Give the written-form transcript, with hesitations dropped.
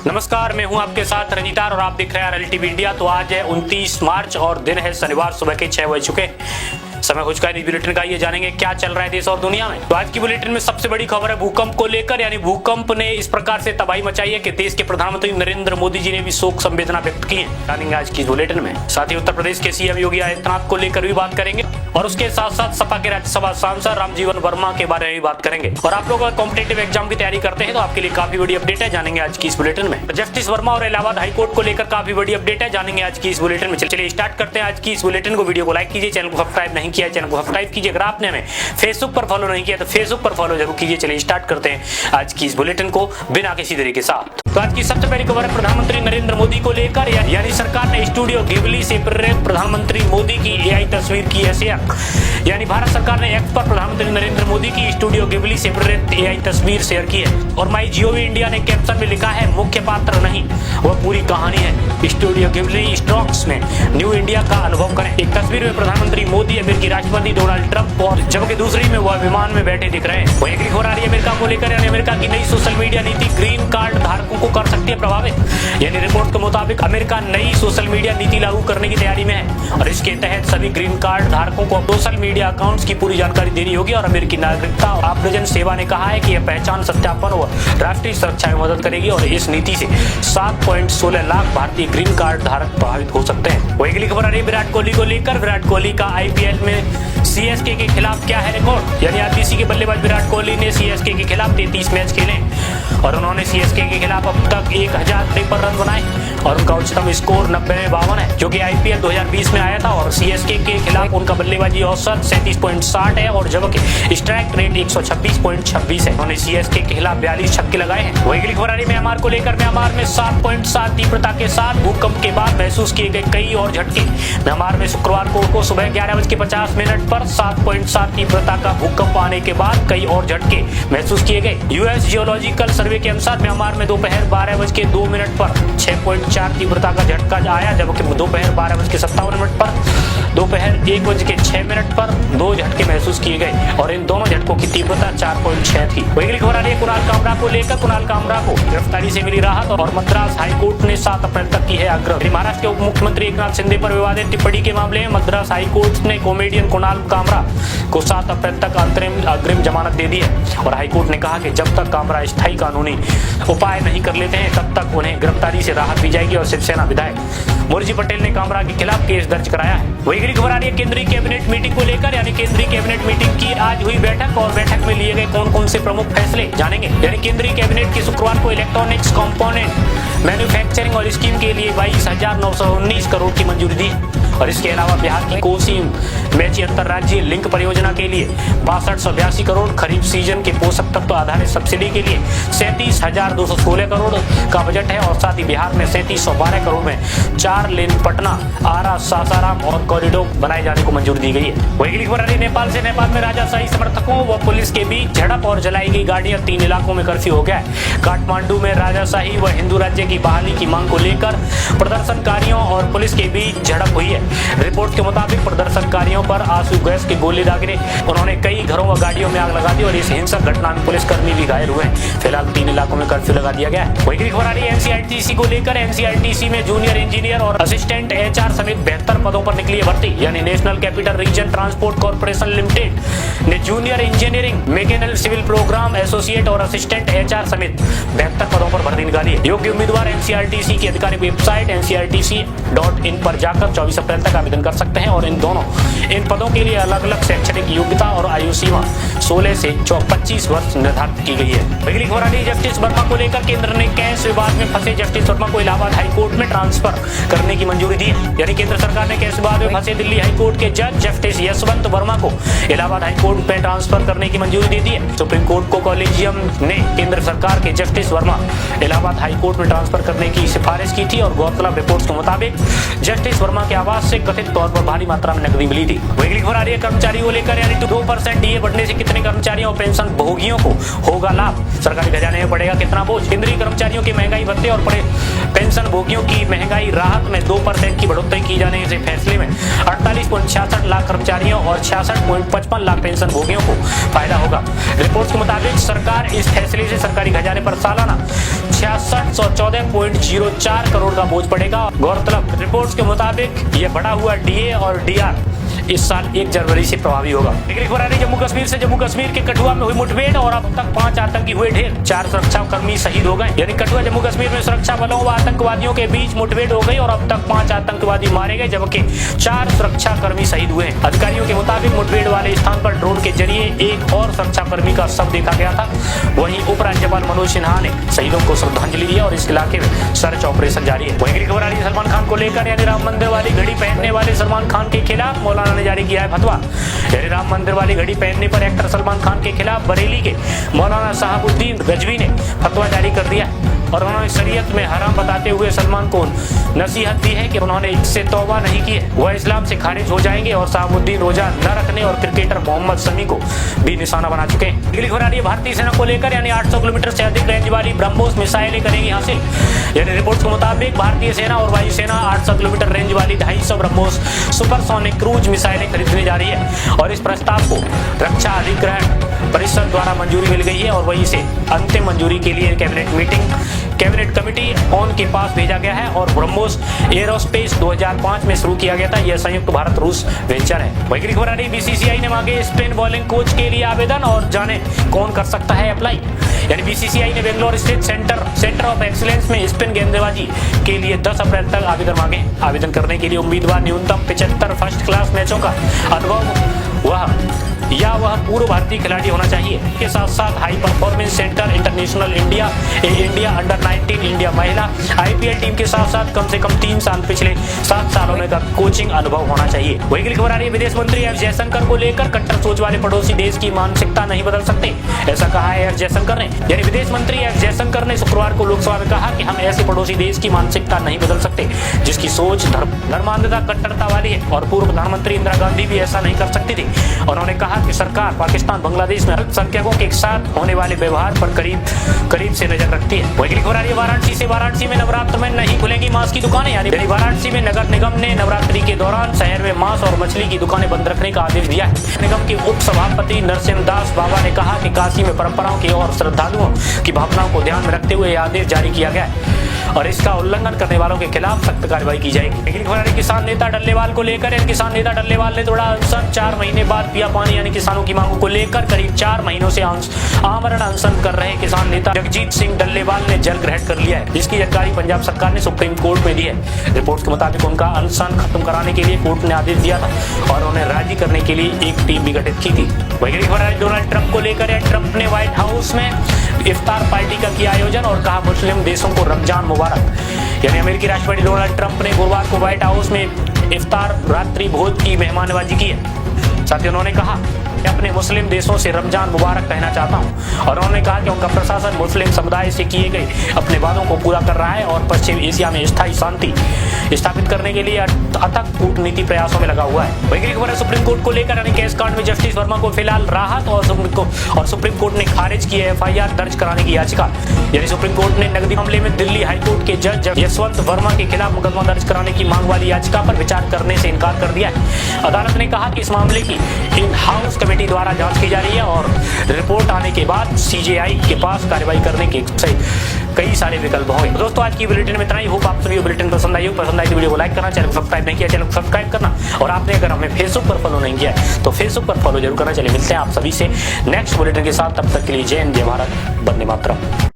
नमस्कार, मैं हूं आपके साथ रंजीतार और आप देख रहे हैं RL TV इंडिया। तो आज है 29 मार्च और दिन है शनिवार, सुबह के 6 बज चुके। समय हो चुका है न्यूज बुलेटिन का। ये जानेंगे क्या चल रहा है देश और दुनिया में। तो आज की बुलेटिन में सबसे बड़ी खबर है भूकंप को लेकर, यानी भूकंप ने इस प्रकार से तबाही मचाई है कि देश के प्रधानमंत्री नरेंद्र मोदी जी ने भी शोक संवेदना व्यक्त की है। जानेंगे आज की बुलेटिन में। साथ ही उत्तर प्रदेश के सीएम योगी आदित्यनाथ को लेकर भी बात करेंगे और उसके साथ साथ सपा के राज्यसभा सांसद रामजीवन वर्मा के बारे में भी बात करेंगे। और आप लोग कॉम्पिटेटिव एग्जाम की तैयारी करते हैं तो आपके लिए काफी बड़ी अपडेट है, जानेंगे आज की इस बुलेटिन में। जस्टिस वर्मा और इलाहाबाद हाईकोर्ट को लेकर काफी बड़ी अपडेट है, जानेंगे आज की इस बुलेटिन में। चलिए स्टार्ट करते हैं आज की इस बुलेटिन को। वीडियो को लाइक कीजिए, चैनल को सब्सक्राइब नहीं किया है चैनल को सब्सक्राइब कीजिए। अगर आपने हमें फेसबुक पर फॉलो नहीं किया तो फेसबुक पर फॉलो जरूर कीजिए। चलिए स्टार्ट करते हैं आज की इस बुलेटिन को बिना किसी देरी के साथ। तो आज की सबसे पहली खबर है प्रधानमंत्री नरेंद्र मोदी को लेकर, यानी सरकार ने स्टूडियो घिबली से प्रेरित प्रधानमंत्री मोदी की एआई तस्वीर की है शेयर। यानी भारत सरकार ने एक्स पर प्रधानमंत्री नरेंद्र मोदी की स्टूडियो घिबली से प्रेरित एआई तस्वीर शेयर की है। और माई जियो इंडिया ने कैप्शन में लिखा है, मुख्य पात्र नहीं वह पूरी कहानी है। स्टूडियो घिबली स्टॉक्स में न्यू इंडिया का अनुभव करें। एक तस्वीर में प्रधानमंत्री मोदी अमेरिकी राष्ट्रपति डोनाल्ड ट्रंप और जबकि दूसरी में वह विमान में बैठे दिख रहे हैं। वही खबर आ रही है अमेरिका को लेकर, यानी अमेरिका की नई सोशल मीडिया नीति ग्रीन कार्ड धारकों को कर सकती है प्रभावित। यानी रिपोर्ट के मुताबिक अमेरिका नई सोशल मीडिया नीति लागू करने की तैयारी में है और इसके तहत सभी ग्रीन कार्ड धारकों को सोशल मीडिया अकाउंट्स की पूरी जानकारी देनी होगी। और अमेरिकी नागरिकता आव्रजन सेवा ने कहा है कि यह पहचान सत्यापन और राष्ट्रीय सुरक्षा में मदद करेगी और इस नीति से 7.16 लाख भारतीय ग्रीन कार्ड धारक प्रभावित हो सकते हैं। वही अगली खबर आ रही है विराट कोहली को लेकर। विराट कोहली का आईपीएल में सीएसके के खिलाफ क्या है रिकॉर्ड। यानी आईसीसी के बल्लेबाज विराट कोहली ने सीएसके के खिलाफ 33 मैच खेले और उन्होंने सीएसके के खिलाफ अब तक 1053 रन बनाए और उनका उच्चतम स्कोर 90 में 52 है, जो कि आईपीएल 2020 में आया था। और सीएसके के खिलाफ उनका बल्लेबाजी औसत 37.60 है और जबकि स्ट्राइक रेट 126.26 है। उन्होंने सीएसके के खिलाफ 42 छक्के लगाए हैं। वही अगली खबर आ रही है म्यांमार को लेकर। म्यांमार में 7.7 तीव्रता के साथ भूकंप के बाद महसूस किए गए कई और झटके। म्यांमार में शुक्रवार को सुबह 11:50 पर 7.7 तीव्रता का भूकंप आने के बाद कई और झटके महसूस किए गए। यूएस जियोलॉजिकल सर्वे के अनुसार म्यांमार में दोपहर 12:02 पर 6.4 तीव्रता का झटका आया, जबकि दोपहर 12:57 पर दोपहर 1:06 पर 2 झटके महसूस किए गए और इन दोनों झटकों की तीव्रता 4.6 थी। वही खबर आ रही है कुणाल कामरा को लेकर। कुणाल कामरा को गिरफ्तारी से मिली राहत और मद्रास हाईकोर्ट ने 7 अप्रैल तक की है आग्रह। महाराष्ट्र के उप मुख्यमंत्री एकनाथ शिंदे पर विवादित टिप्पणी के मामले में मद्रास हाईकोर्ट ने कॉमेडियन कुणाल कामरा को 7 अप्रैल तक अग्रिम जमानत दे दी है और हाईकोर्ट ने कहा कि जब तक कामरा स्थायी कानूनी उपाय नहीं कर लेते हैं तब तक उन्हें गिरफ्तारी से राहत दी जाएगी। और शिवसेना विधायक मुरजी पटेल ने कामरा के खिलाफ केस दर्ज कराया है। वही अगली खबर आ रही है केंद्रीय कैबिनेट मीटिंग को लेकर। यानी केंद्रीय कैबिनेट मीटिंग की आज हुई बैठक और बैठक में लिए गए कौन कौन से प्रमुख फैसले जानेंगे। यानी केंद्रीय कैबिनेट की शुक्रवार को इलेक्ट्रॉनिक्स कंपोनेंट मैन्युफैक्चरिंग और स्कीम के लिए 22,919 करोड़ की मंजूरी दी और इसके अलावा बिहार की कोसी मेची अंतरराज्यीय लिंक परियोजना के लिए 6282 करोड़, खरीफ सीजन के पोषक तत्व आधारित सब्सिडी के लिए 37,216 करोड़ का बजट है और साथ ही बिहार में 3712 करोड़ में 4 लेन पटना, आरा, सासाराम और कॉरिडोर बनाए जाने को मंजूरी दी गई है। वही अगली खबर आ रही है नेपाल से। नेपाल में राजाशाही समर्थकों व पुलिस के बीच झड़प और जलाई गई गाड़ियां। 3 इलाकों में कर्फ्यू हो गया है। काठमांडू में राजाशाही व हिंदू राज्य की बहाली की मांग को लेकर प्रदर्शनकारियों और पुलिस के बीच झड़प हुई है। रिपोर्ट के मुताबिक प्रदर्शनकारियों पर आंसू गैस के गोले दागे, उन्होंने कई घरों व गाड़ियों में आग लगा दी और इस हिंसक घटना में पुलिसकर्मी भी घायल हुए। फिलहाल 3 इलाकों में कर्फ्यू लगा दिया गया है। वही खबर आ रही है एनसीईआरटी को लेकर। एनसीईआरटी में जूनियर इंजीनियर और असिस्टेंट एचआर समेत 72 पदों पर निकली है भर्ती। यानी national capital region transport corporation limited ने junior engineering, mechanical civil programme associate और असिस्टेंट एचआर समेत 72 पदों पर भर्ती निकाली है। योग्य उम्मीदवार एनसीईआरटी की आधिकारिक वेबसाइट ncrtc.in पर जाकर 24 अप्रैल तक आवेदन कर सकते हैं और इन पदों के लिए अलग अलग शैक्षणिक योग्यता और आयु सीमा 16 से 25 वर्ष निर्धारित की गई है। अगली खबर आ रही है जस्टिस वर्मा को लेकर। केंद्र ने कैश विवाद में फंसे जस्टिस वर्मा को इलाहाबाद हाईकोर्ट में ट्रांसफर करने की मंजूरी दी है। यानी केंद्र सरकार ने कैश विवाद में फंसे दिल्ली हाईकोर्ट के जज जस्टिस यशवंत वर्मा को इलाहाबाद हाईकोर्ट में ट्रांसफर करने की मंजूरी दे दी है। सुप्रीम कोर्ट को कॉलेजियम ने केंद्र सरकार के जस्टिस वर्मा इलाहाबाद हाईकोर्ट में ट्रांसफर करने की सिफारिश की थी और गौरतलब रिपोर्ट्स के मुताबिक जस्टिस वर्मा के आवास से कथित तौर पर भारी मात्रा में नकदी मिली थी। वही खबर आ रही है कर्मचारियों को लेकर। यानी 2% डीए बढ़ने से कितने कर्मचारियों और पेंशन भोगियों को होगा लाभ, सरकारी खजाने में पड़ेगा कितना बोझ। केंद्रीय कर्मचारियों के के महंगाई भत्ते और पेंशन भोगियों की महंगाई राहत में 2% की बढ़ोतरी की जाने से फैसले में 48.66 लाख कर्मचारियों और 66.55 लाख पेंशन भोगियों को फायदा होगा। रिपोर्ट के मुताबिक सरकार इस फैसले से सरकारी खजाने पर सालाना 6614.04 करोड़ का बोझ पड़ेगा। गौरतलब रिपोर्ट्स के मुताबिक यह बढ़ा हुआ डीए और डीआर इस साल 1 जनवरी से प्रभावी होगा। जम्मू कश्मीर से जम्मू कश्मीर के कठुआ में हुई मुठभेड़ और अब तक 5 आतंकी हुए ढेर, 4 सुरक्षा कर्मी शहीद हो गए। यानी कठुआ जम्मू कश्मीर में सुरक्षा बलों व आतंकवादियों के बीच मुठभेड़ हो गई और अब तक 5 आतंकवादी मारे गए जबकि 4 सुरक्षा कर्मी शहीद हुए। अधिकारियों के मुताबिक मुठभेड़ वाले स्थान पर ड्रोन के जरिए एक और सुरक्षा कर्मी का शव देखा गया था। वहीं उपराज्यपाल मनोज सिन्हा ने शहीदों को श्रद्धांजलि दी और इस इलाके में सर्च ऑपरेशन जारी है। वहीं खबर आ रही है सलमान खान को लेकर, यानी राम मंदिर वाली घड़ी पहनने वाले सलमान खान के खिलाफ मौलाना ने जारी किया है फतवा। यानी राम मंदिर वाली घड़ी पहनने पर एक्टर सलमान खान के खिलाफ बरेली के मौलाना साहबुद्दीन गजवी ने फतवा जारी कर दिया और उन्होंने शरीयत में हराम बताते हुए सलमान को नसीहत दी है कि उन्होंने इससे तौबा नहीं की है, वह इस्लाम से खारिज हो जाएंगे और साहबुद्दीन रोजा न रखने और क्रिकेटर मोहम्मद शमी को भी निशाना बना चुके हैं। अगली खबर आ रही है भारतीय सेना को लेकर, यानी 800 किलोमीटर से अधिक रेंज वाली ब्रह्मोस मिसाइलें करेगी हासिल। यानी रिपोर्ट्स के मुताबिक भारतीय सेना और वायुसेना 800 किलोमीटर रेंज वाली 250 ब्रह्मोस सुपरसोनिक क्रूज मिसाइलें खरीदने जा रही है और इस प्रस्ताव को रक्षा अधिग्रहण परिषद द्वारा मंजूरी मिल गई है और वहीं से अंतिम मंजूरी के लिए कैबिनेट कमेटी ऑन के पास भेजा गया है और ब्रह्मोस एरोस्पेस 2005 में शुरू किया गया था। यह संयुक्त भारत रूस वेंचर है। वही खबर आ रही, बीसीसीआई ने मांगे स्पिन बॉलिंग कोच के लिए आवेदन और जाने कौन कर सकता है अप्लाई। यानी बीसीसीआई ने बेंगलोर स्थित सेंटर ऑफ एक्सीलेंस में स्पिन गेंदबाजी के लिए 10 अप्रैल तक आवेदन मांगे। आवेदन करने के लिए उम्मीदवार न्यूनतम 75 फर्स्ट क्लास मैचों का अनुभव वह पूर्व भारतीय खिलाड़ी होना चाहिए। के साथ साथ high performance centre international India under 19 India महिला आईपीएल टीम के साथ साथ कम से कम 3 साल पिछले 7 सालों में का कोचिंग अनुभव होना चाहिए। वही खबर आ रही है विदेश मंत्री एस जयशंकर को लेकर, कट्टर सोच वाले पड़ोसी देश की मानसिकता नहीं बदल सकते, ऐसा कहा है एस जयशंकर ने। यानी विदेश मंत्री एस जयशंकर ने शुक्रवार को लोकसभा में कहा कि हम ऐसे पड़ोसी देश की मानसिकता नहीं बदल सकते जिसकी सोच धर्मांधता कट्टरता वाली है और पूर्व प्रधानमंत्री इंदिरा गांधी भी ऐसा नहीं कर सकती थी। उन्होंने कहा कि सरकार पाकिस्तान बांग्लादेश में अल्पसंख्यकों के साथ होने वाले व्यवहार पर करीब से नजर रखती है। वही खबर आ रही है वाराणसी में नवरात्र में नहीं खुलेंगी मांस की दुकानें। यानी वाराणसी में नगर निगम ने नवरात्रि के दौरान शहर में मांस और मछली की दुकानें बंद रखने का आदेश दिया है। निगम के उप सभापति नरसिम्हा दास बाबा ने कहा कि काशी में परंपराओं की और श्रद्धालुओं की भावनाओं को ध्यान में रखते हुए यह आदेश जारी किया गया है और इसका उल्लंघन करने वालों के खिलाफ सख्त कार्रवाई की जाएगी। लेकिन खबर किसान नेता डल्लेवाल को लेकर, किसान नेता डल्लेवाल ने थोड़ा अनशन 4 महीने बाद पिया पानी यानी किसानों की मांगों को लेकर करीब 4 महीनों से आमरण अनशन कर रहे किसान नेता जगजीत सिंह डल्लेवाल ने जल ग्रहण कर लिया है, जिसकी जानकारी पंजाब सरकार ने सुप्रीम कोर्ट में दी है। रिपोर्ट्स के मुताबिक उनका अनशन खत्म कराने के लिए कोर्ट ने आदेश दिया था और उन्हें राजी करने के लिए एक टीम भी गठित की थी। वही खबर है डोनाल्ड ट्रंप को लेकर, ट्रंप ने व्हाइट हाउस में इफ्तार पार्टी का किया आयोजन और कहा मुस्लिम देशों को रमजान मुबारक। यानी अमेरिकी राष्ट्रपति डोनाल्ड ट्रंप ने गुरुवार को व्हाइट हाउस में इफ्तार रात्रि भोज की मेहमाननवाजी की है। साथ ही उन्होंने कहा अपने मुस्लिम देशों से रमजान मुबारक कहना चाहता हूं और उन्होंने कहा कि उनका प्रशासन मुस्लिम समुदाय से किए गए अपने वादों को पूरा कर रहा है और पश्चिम एशिया में स्थायी शांति स्थापित करने के लिए अथक कूटनीति प्रयासों में लगा हुआ है। वही खबर है सुप्रीम कोर्ट को लेकर, यानी केस कांड में जस्टिस वर्मा को फिलहाल राहत और सुप्रीम कोर्ट ने खारिज की एफआईआर दर्ज कराने की याचिका। यानी सुप्रीम कोर्ट ने नकदी मामले में दिल्ली हाईकोर्ट के जज यशवंत वर्मा के खिलाफ मुकदमा दर्ज कराने की मांग वाली याचिका पर विचार करने से इनकार कर दिया है। अदालत ने कहा कि इस मामले की इन हाउस कमेटी द्वारा जांच की जा रही है और रिपोर्ट आने के बाद सीजेआई के पास कार्रवाई करने के कई सारे विकल्प होंगे। दोस्तों आज की बुलेटिन में इतना ही। होप आप सभी को बुलेटिन पसंद आई तो वीडियो को लाइक करना, चैनल को सब्सक्राइब नहीं किया चैनल को सब्सक्राइब करना और आपने अगर हमें फेसबुक पर फॉलो नहीं किया तो फेसबुक पर फॉलो जरूर करना। चलिए मिलते हैं आप सभी से नेक्स्ट बुलेटिन के साथ, तब तक के लिए जय हिंद जय भारत, वंदे मातरम।